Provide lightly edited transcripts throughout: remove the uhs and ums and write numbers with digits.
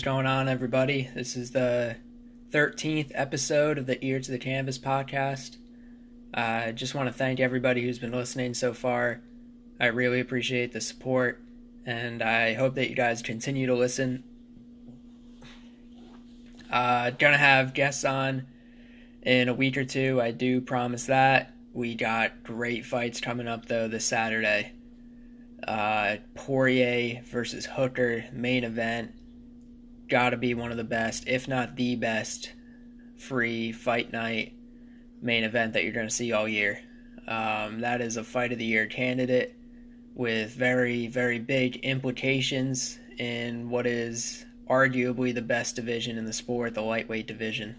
going on, everybody? This is the 13th episode of the Ear to the Canvas podcast. I just want to thank everybody who's been listening so far. I really appreciate the support, and I hope that you guys continue to listen. Gonna have guests on in a week or two. I do promise that. We got great fights coming up, though, this Saturday. Poirier versus Hooker, main event. Gotta be one of the best, if not the best, free fight night main event that you're going to see all year. That is a fight of the year candidate with very, very big implications in what is arguably the best division in the sport, the lightweight division.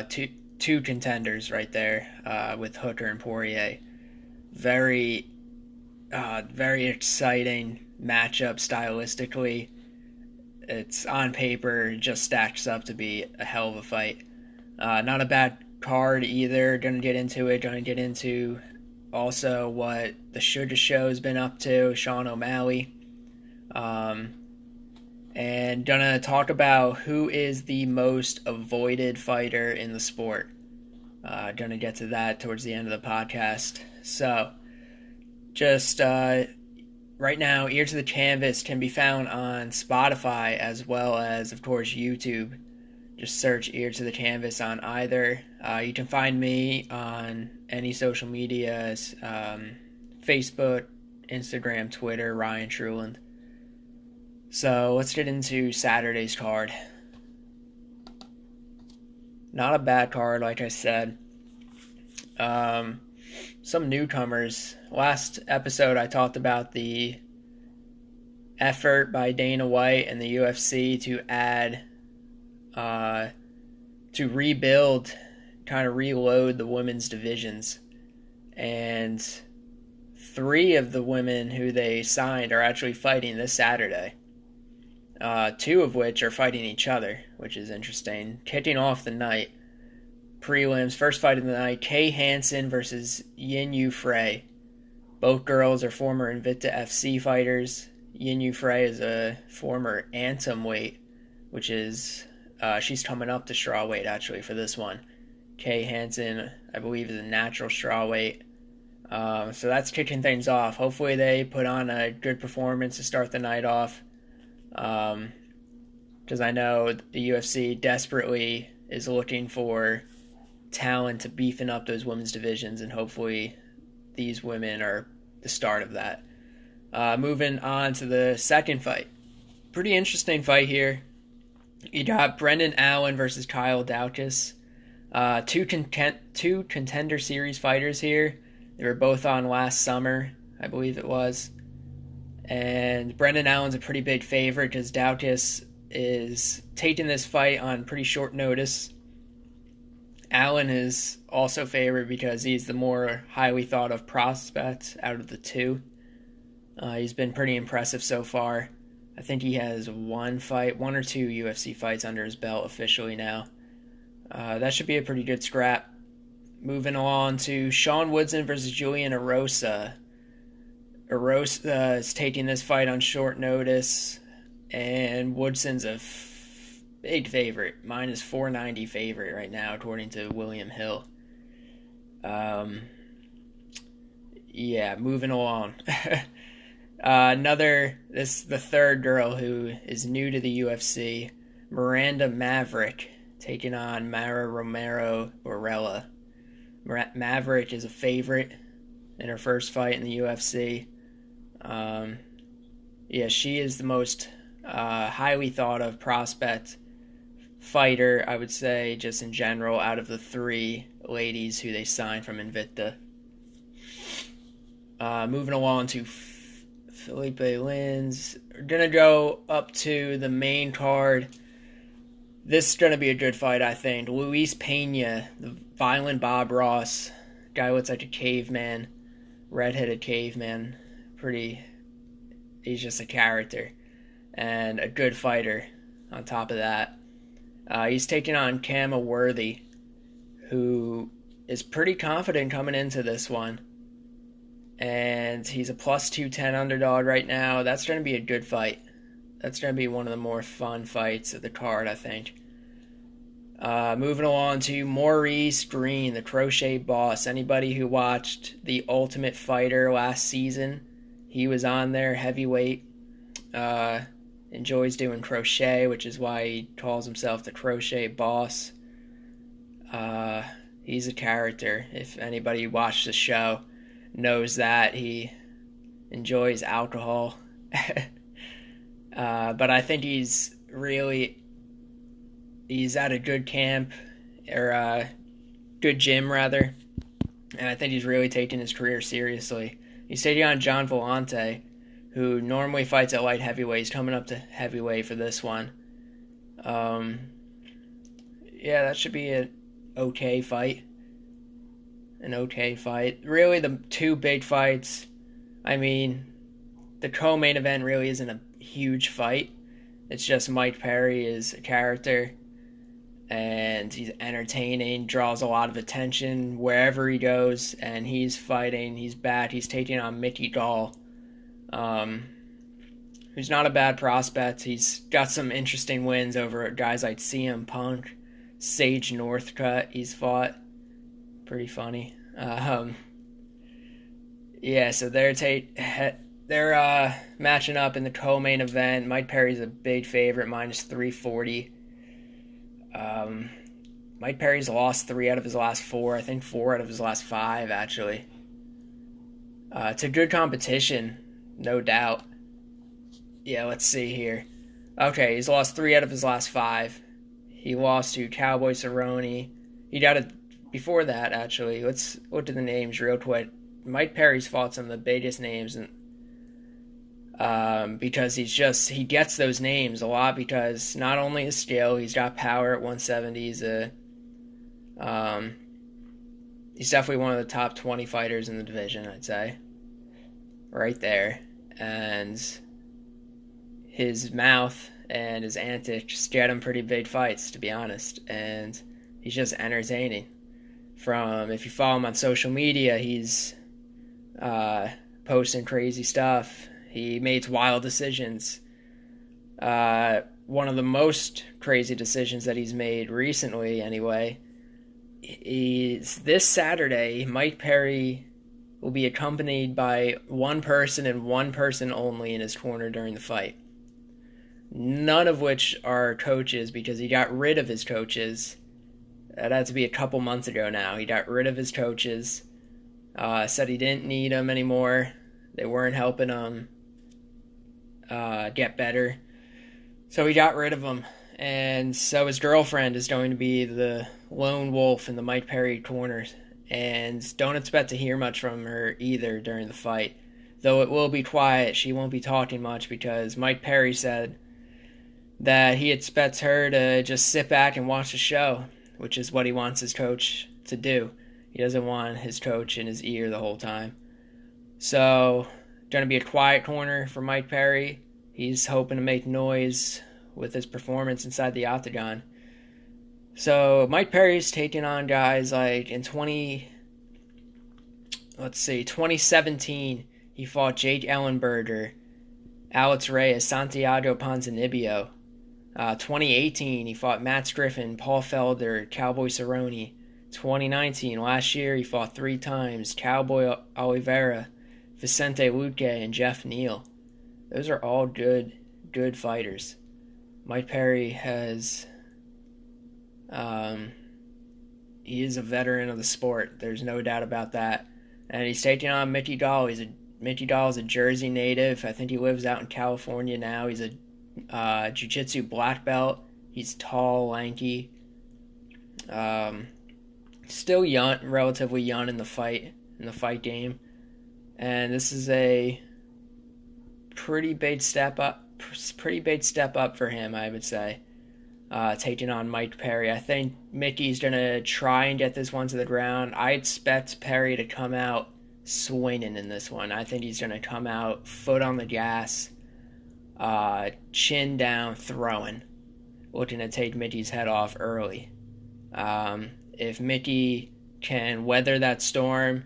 Two contenders right there with Hooker and Poirier. Very exciting matchup stylistically. It's on paper, just stacks up to be a hell of a fight. Not a bad card either. Gonna get into it. Gonna get into also what the Sugar Show's been up to, Sean O'Malley. And gonna talk about who is the most avoided fighter in the sport. Gonna get to that towards the end of the podcast. So, just right now, Ear to the Canvas can be found on Spotify as well as, of course, YouTube. Just search Ear to the Canvas on either. You can find me on any social media, Facebook, Instagram, Twitter, Ryan Truland. So let's get into Saturday's card. Not a bad card, like I said. Some newcomers. Last episode I talked about the effort by Dana White and the UFC to add, to rebuild, kind of reload the women's divisions. And 3 of the women who they signed are actually fighting this Saturday. 2 of which are fighting each other, which is interesting. Kicking off the night, prelims, first fight of the night, Kay Hansen versus Yin Yu Frey. Both girls are former Invicta FC fighters. Yin Yu Frey is a former Atomweight, which is, she's coming up to strawweight actually for this one. Kay Hansen, I believe, is a natural strawweight. So that's kicking things off. Hopefully they put on a good performance to start the night off. Because I know the UFC desperately is looking for talent to beefing up those women's divisions, and hopefully these women are the start of that. Moving on to the second fight. Pretty interesting fight here. You got Brendan Allen versus Kyle Daukaus. Two Contender Series fighters here. They were both on last summer, I believe it was. And Brendan Allen's a pretty big favorite because Daukaus is taking this fight on pretty short notice. Allen is also favored because he's the more highly thought of prospect out of the 2. He's been pretty impressive so far. I think he has 1 or 2 UFC fights under his belt officially now. That should be a pretty good scrap. Moving on to Sean Woodson versus Julian Erosa. Erosa is taking this fight on short notice, and Woodson's a big favorite, minus 490 favorite right now, according to William Hill. Moving along. The third girl who is new to the UFC, Miranda Maverick, taking on Mara Romero Borella. Maverick is a favorite in her first fight in the UFC. She is the most highly thought of prospect fighter, I would say, just in general, out of the 3 ladies who they signed from Invicta. Moving along to Felipe Lins. We're going to go up to the main card. This is going to be a good fight, I think. Luis Pena, the violent Bob Ross. Guy looks like a caveman. Redheaded caveman. He's just a character. And a good fighter on top of that. He's taking on Kama Worthy, who is pretty confident coming into this one. And he's a plus 210 underdog right now. That's going to be a good fight. That's going to be one of the more fun fights of the card, I think. Moving along to Maurice Green, the crochet boss. Anybody who watched The Ultimate Fighter last season, he was on there, heavyweight. Enjoys doing crochet, which is why he calls himself the crochet boss. He's a character. If anybody watched the show knows that he enjoys alcohol. But I think he's at a good camp, or a good gym rather, and I think he's really taking his career seriously. He's taking on John Volante, who normally fights at light heavyweight. He's coming up to heavyweight for this one. Yeah, that should be an okay fight. Really, the two big fights, I mean, the co-main event really isn't a huge fight. It's just Mike Perry is a character, and he's entertaining, draws a lot of attention wherever he goes, and he's fighting, he's bad, he's taking on Mickey Gall, who's not a bad prospect. He's got some interesting wins over guys like CM Punk, Sage Northcutt he's fought. Pretty funny. Yeah, so they're matching up in the co-main event. Mike Perry's a big favorite, minus 340. Mike Perry's lost 3 out of his last 4. I think 4 out of his last 5, actually. It's a good competition, no doubt. Yeah, let's see here. Okay, he's lost 3 out of his last 5. He lost to Cowboy Cerrone. He got it before that, actually. Let's look at the names real quick. Mike Perry's fought some of the biggest names, and because he gets those names a lot because not only his skill, he's got power at 170. He's definitely one of the top 20 fighters in the division, I'd say. Right there. And his mouth and his antics get him pretty big fights, to be honest. And he's just entertaining. If you follow him on social media, he's posting crazy stuff. He makes wild decisions. One of the most crazy decisions that he's made recently, anyway, is this Saturday, Mike Perry will be accompanied by one person and one person only in his corner during the fight. None of which are coaches, because he got rid of his coaches. That had to be a couple months ago now. He got rid of his coaches. Said he didn't need them anymore. They weren't helping him get better. So he got rid of them. And so his girlfriend is going to be the lone wolf in the Mike Perry corners. And don't expect to hear much from her either during the fight. Though it will be quiet. She won't be talking much because Mike Perry said that he expects her to just sit back and watch the show, which is what he wants his coach to do. He doesn't want his coach in his ear the whole time. So, going to be a quiet corner for Mike Perry. He's hoping to make noise with his performance inside the octagon. So, Mike Perry's taking on guys like in 2017, he fought Jake Ellenberger, Alex Reyes, Santiago Ponzinibbio. 2018, he fought Matt Griffin, Paul Felder, Cowboy Cerrone. 2019, last year, he fought 3 times, Cowboy Oliveira, Vicente Luque, and Jeff Neal. Those are all good fighters. Mike Perry he is a veteran of the sport. There's no doubt about that. And he's taking on Mickey Gall. Mickey Gall is a Jersey native. I think he lives out in California now. He's a jiu-jitsu black belt. He's tall, lanky. Still young, relatively young in the fight game. And this is a pretty big step up for him, I would say. Taking on Mike Perry. I think Mickey's going to try and get this one to the ground. I expect Perry to come out swinging in this one. I think he's going to come out foot on the gas, chin down, throwing, looking to take Mickey's head off early. If Mickey can weather that storm,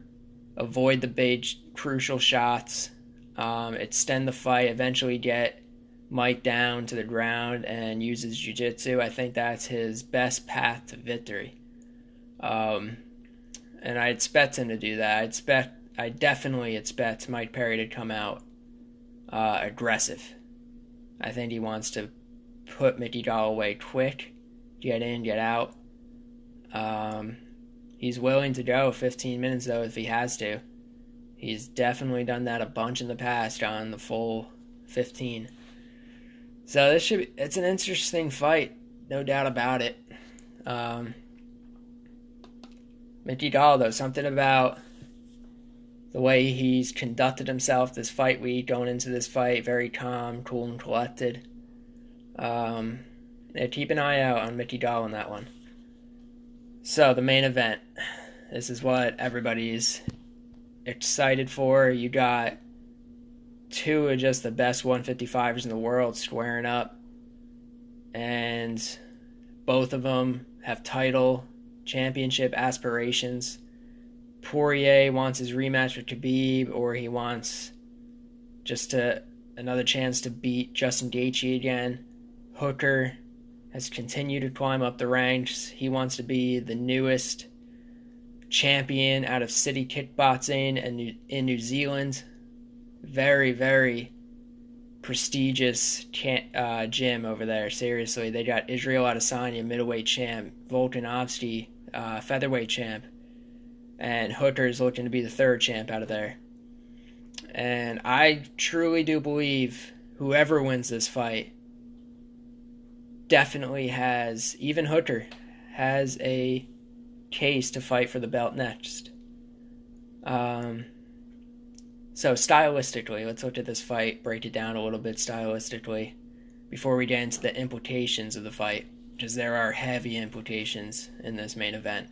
avoid the big crucial shots, extend the fight, eventually get Mike down to the ground and uses jiu-jitsu, I think that's his best path to victory. And I expect him to do that. I definitely expect Mike Perry to come out aggressive. I think he wants to put Mickey Gall away quick, get in, get out. He's willing to go 15 minutes, though, if he has to. He's definitely done that a bunch in the past on the full 15. So it's an interesting fight, no doubt about it. Mickey Gall, though, something about the way he's conducted himself this fight week, going into this fight, very calm, cool, and collected. Keep an eye out on Mickey Gall on that one. So, the main event. This is what everybody's excited for. You got two of just the best 155ers in the world squaring up, and both of them have title championship aspirations. Poirier wants his rematch with Khabib, or he wants just another chance to beat Justin Gaethje again. Hooker has continued to climb up the ranks. He wants to be the newest champion out of City Kickboxing and in New Zealand. Very, very prestigious gym over there. Seriously, they got Israel Adesanya, middleweight champ, Volkanovski, featherweight champ, and Hooker's looking to be the third champ out of there. And I truly do believe whoever wins this fight definitely has, even Hooker, has a case to fight for the belt next. So stylistically, let's look at this fight, break it down a little bit stylistically before we get into the implications of the fight, because there are heavy implications in this main event.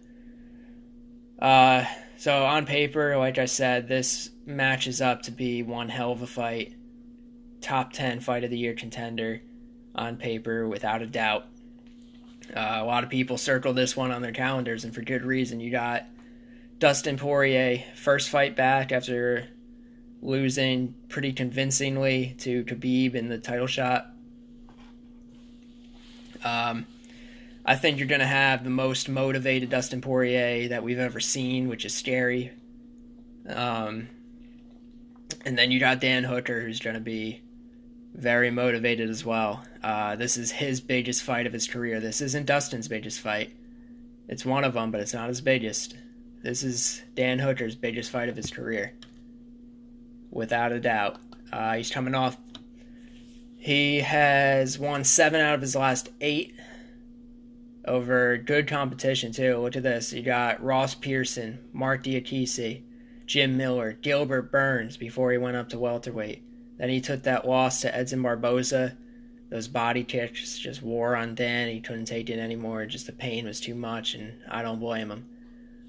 So on paper, like I said, this matches up to be one hell of a fight. Top 10 fight of the year contender on paper, without a doubt. A lot of people circle this one on their calendars, and for good reason. You got Dustin Poirier, first fight back after losing pretty convincingly to Khabib in the title shot. I think you're going to have the most motivated Dustin Poirier that we've ever seen, which is scary. And then you got Dan Hooker, who's going to be very motivated as well. This is his biggest fight of his career. This isn't Dustin's biggest fight. It's one of them, but it's not his biggest. This is Dan Hooker's biggest fight of his career, without a doubt. He's coming off. He has won 7 out of his last 8 over good competition, too. Look at this. You got Ross Pearson, Mark Diakise, Jim Miller, Gilbert Burns before he went up to welterweight. Then he took that loss to Edson Barboza. Those body kicks just wore on Dan. He couldn't take it anymore. Just the pain was too much, and I don't blame him.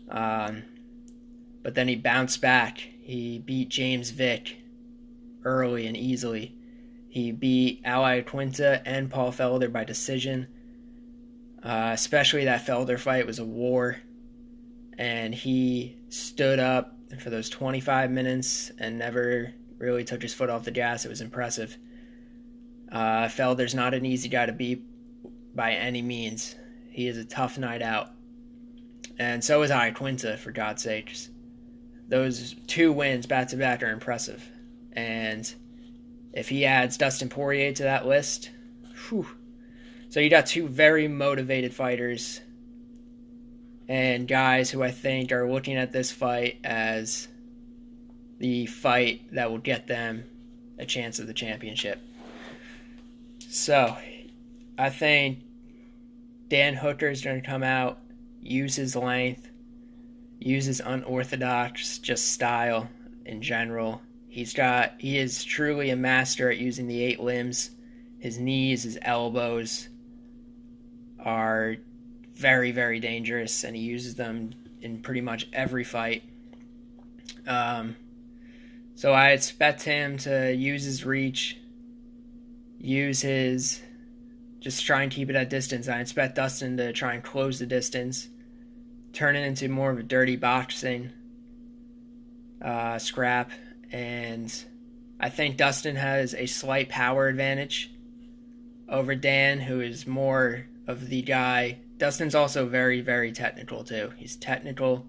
But then he bounced back. He beat James Vick early and easily. He beat Ali Quinta and Paul Felder by decision. Especially that Felder fight was a war. And he stood up for those 25 minutes and never really took his foot off the gas. It was impressive. Felder's not an easy guy to beat by any means. He is a tough night out. And so is Ali Quinta, for God's sakes. Those 2 wins back-to-back are impressive. And if he adds Dustin Poirier to that list, whew. So you got 2 very motivated fighters and guys who I think are looking at this fight as the fight that will get them a chance at the championship. So I think Dan Hooker is going to come out, use his length, use his unorthodox just style in general. He is truly a master at using the 8 limbs. His knees, his elbows are very, very dangerous, and he uses them in pretty much every fight. So I expect him to use his reach, just try and keep it at distance. I expect Dustin to try and close the distance, turn it into more of a dirty boxing scrap, and I think Dustin has a slight power advantage over Dan, who is more of the guy. Dustin's also very, very technical, too. He's technical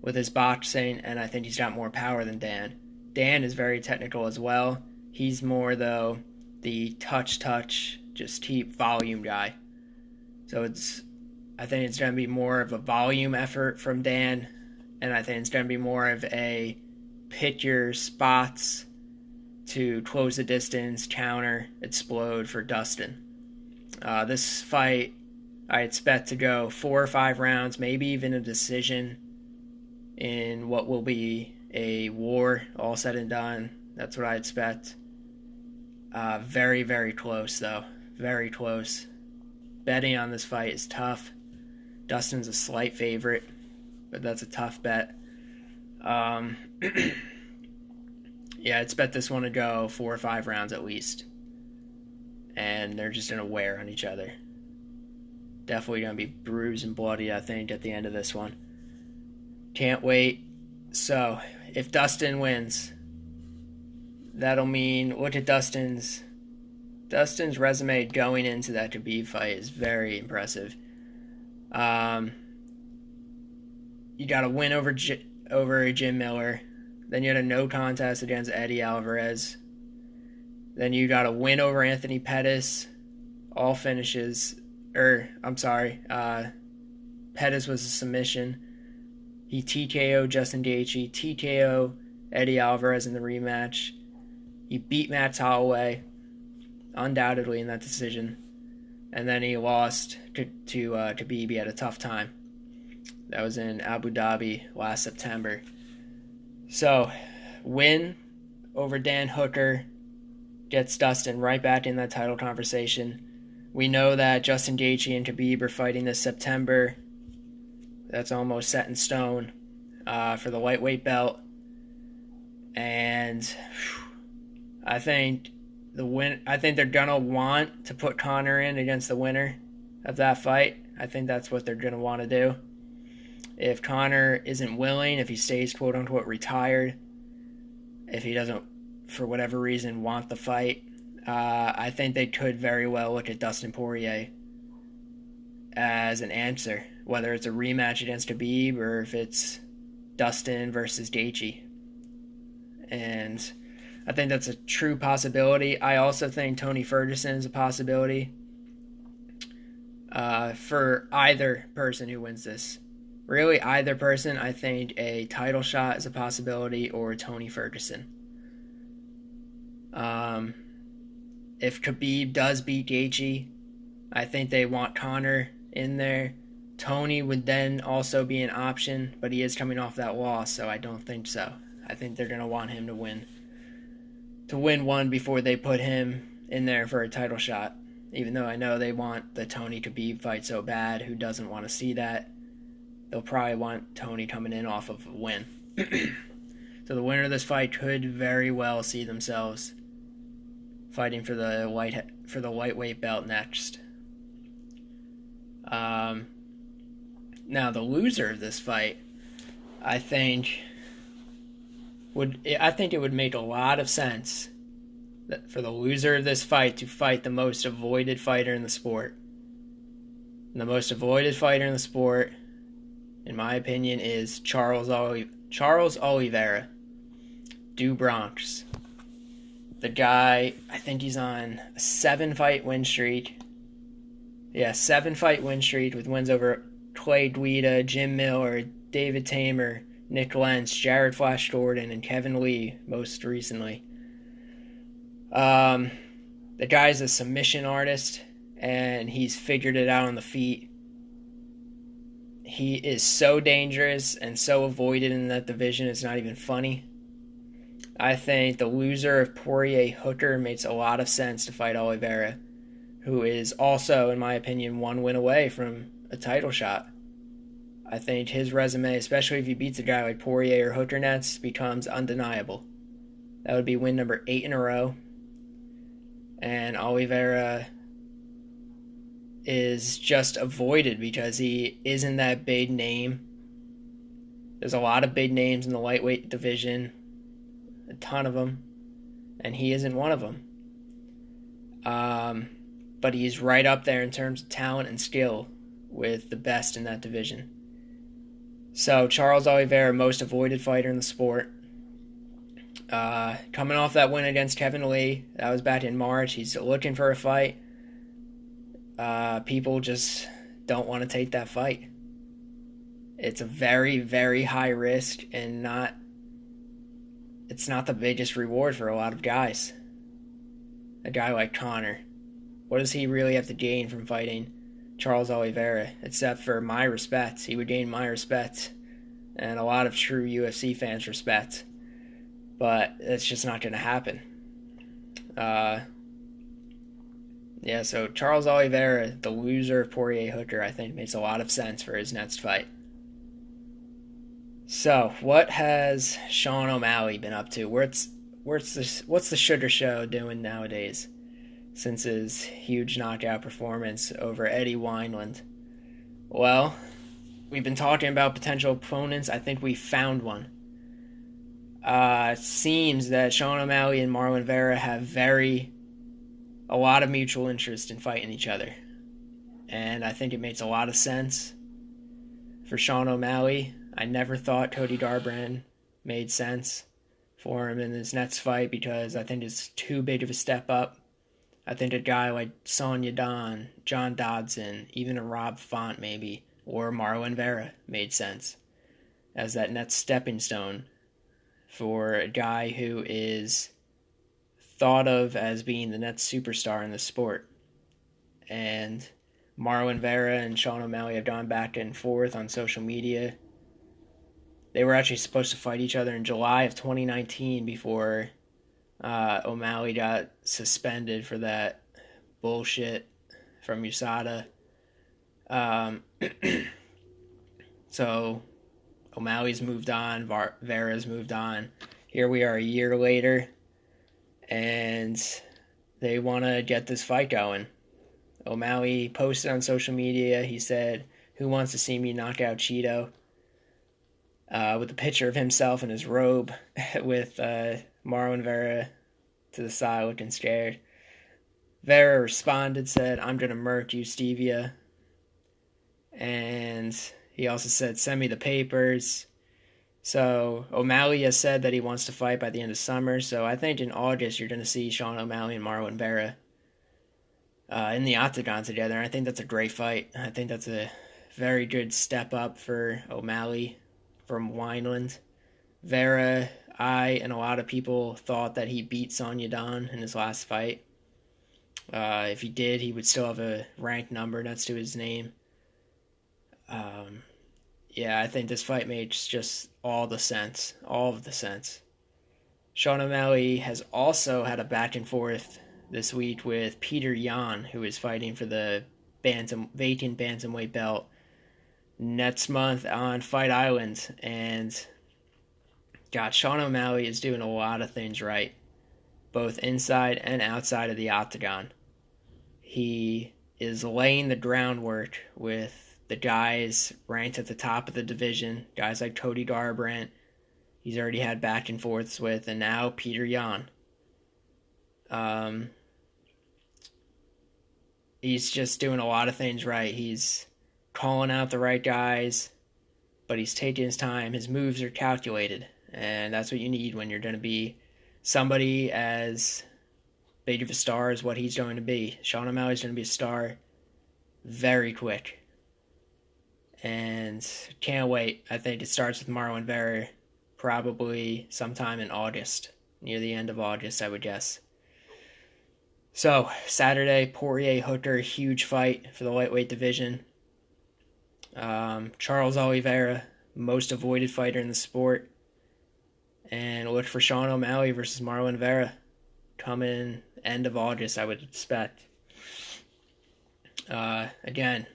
with his boxing, and I think he's got more power than Dan. Dan is very technical as well. He's more, though, the touch, just keep volume guy. So I think it's going to be more of a volume effort from Dan, and I think it's going to be more of a pick your spots to close the distance, counter, explode for Dustin. This fight, I expect to go 4 or 5 rounds, maybe even a decision in what will be a war, all said and done. That's what I expect. Very, very close, though. Very close. Betting on this fight is tough. Dustin's a slight favorite, but that's a tough bet. Yeah, I expect this one to go 4 or 5 rounds at least. And they're just going to wear on each other. Definitely going to be bruised and bloody, I think, at the end of this one. Can't wait. So, if Dustin wins, that'll mean, look at Dustin's resume going into that Khabib fight is very impressive. You got a win over Jim Miller. Then you had a no contest against Eddie Alvarez. Then you got a win over Anthony Pettis. All finishes. Pettis was a submission. He TKO'd Justin Gaethje. TKO Eddie Alvarez in the rematch. He beat Matt Holloway, undoubtedly, in that decision. And then he lost to Khabib. He had a tough time. That was in Abu Dhabi last September. So, win over Dan Hooker gets Dustin right back in that title conversation. We know that Justin Gaethje and Khabib are fighting this September. That's almost set in stone for the lightweight belt. And I think they're gonna want to put Conor in against the winner of that fight. I think that's what they're gonna want to do. If Conor isn't willing, if he stays quote-unquote retired, if he doesn't, for whatever reason, want the fight, I think they could very well look at Dustin Poirier as an answer, whether it's a rematch against Khabib or if it's Dustin versus Gaethje. And I think that's a true possibility. I also think Tony Ferguson is a possibility for either person who wins this. Really, either person, I think a title shot is a possibility, or Tony Ferguson. If Khabib does beat Gaethje, I think they want Conor in there. Tony would then also be an option, but he is coming off that loss, so I don't think so. I think they're going to want him to win one before they put him in there for a title shot, even though I know they want the Tony Khabib fight so bad. Who doesn't want to see that? They'll probably want Tony coming in off of a win. So the winner of this fight could very well see themselves fighting for the lightweight belt next. Now the loser of this fight, I think it would make a lot of sense that for the loser of this fight to fight the most avoided fighter in the sport. And the most avoided fighter in the sport, in my opinion, is Charles Oliveira, Du Bronx. The guy, I think he's on a 7-fight win streak. Yeah, 7-fight win streak with wins over Clay Guida, Jim Miller, David Tamer, Nick Lentz, Jared Flash Gordon, and Kevin Lee most recently. The guy's a submission artist, and he's figured it out on the feet. He is so dangerous and so avoided in that division, it's not even funny. I think the loser of Poirier-Hooker makes a lot of sense to fight Oliveira, who is also, in my opinion, 1 win away from a title shot. I think his resume, especially if he beats a guy like Poirier or Hooker next, becomes undeniable. That would be win number 8 in a row. And Oliveira is just avoided because he isn't that big name. There's a lot of big names in the lightweight division, a ton of them, and he isn't one of them. but he's right up there in terms of talent and skill with the best in that division. So Charles Oliveira, most avoided fighter in the sport. Coming off that win against Kevin Lee, that was back in March. He's looking for a fight. People just don't want to take that fight. It's a very, very high risk, and it's not the biggest reward for a lot of guys. A guy like Conor, what does he really have to gain from fighting Charles Oliveira, except for my respect? He would gain my respect and a lot of true UFC fans' respect, but it's just not going to happen. So Charles Oliveira, the loser of Poirier Hooker, I think makes a lot of sense for his next fight. So, what has Sean O'Malley been up to? What's the Sugar Show doing nowadays since his huge knockout performance over Eddie Wineland? Well, we've been talking about potential opponents. I think we found one. It seems that Sean O'Malley and Marlon Vera have a lot of mutual interest in fighting each other. And I think it makes a lot of sense for Sean O'Malley. I never thought Cody Garbrandt made sense for him in his next fight because I think it's too big of a step up. I think a guy like Sonya Don, John Dodson, even a Rob Font maybe, or Marlon Vera made sense as that next stepping stone for a guy who is thought of as being the next superstar in the sport. And Marlon Vera and Sean O'Malley have gone back and forth on social media. They were actually supposed to fight each other in July of 2019 before O'Malley got suspended for that bullshit from USADA. So O'Malley's moved on, Vera's moved on. Here we are a year later, and they want to get this fight going. O'Malley posted on social media, he said, "Who wants to see me knock out Cheeto?" With a picture of himself in his robe with Marlon Vera to the side looking scared. Vera responded, said, "I'm going to murk you, Stevia." And he also said, "Send me the papers." So O'Malley has said that he wants to fight by the end of summer. So I think in August you're going to see Sean O'Malley and Marlon Vera in the octagon together. And I think that's a great fight. I think that's a very good step up for O'Malley from Wineland. Vera, I and a lot of people thought that he beat Sonya Don in his last fight. If he did, he would still have a ranked number next to his name. I think this fight makes just all of the sense. Sean O'Malley has also had a back and forth this week with Peter Yan, who is fighting for the vacant bantamweight belt next month on Fight Island. And God, Sean O'Malley is doing a lot of things right, both inside and outside of the octagon. He is laying the groundwork with the guys ranked at the top of the division, guys like Cody Garbrandt, he's already had back and forths with, and now Peter Yan. He's just doing a lot of things right. He's calling out the right guys, but he's taking his time. His moves are calculated, and that's what you need when you're going to be somebody as big of a star as what he's going to be. Sean O'Malley's going to be a star very quick. And can't wait. I think it starts with Marlon Vera probably sometime in August, near the end of August, I would guess. So, Saturday, Poirier Hooker, huge fight for the lightweight division. Charles Oliveira, most avoided fighter in the sport. And look for Sean O'Malley versus Marlon Vera coming end of August, I would expect. Again,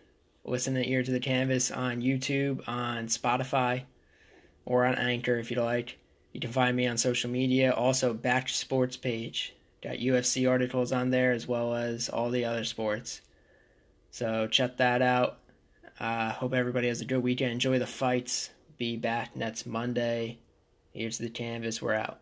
listen to Ear to the Canvas on YouTube, on Spotify, or on Anchor if you like. You can find me on social media. Also, Back to Sports page. Got UFC articles on there as well as all the other sports. So check that out. Hope everybody has a good weekend. Enjoy the fights. Be back next Monday. Here's the Canvas. We're out.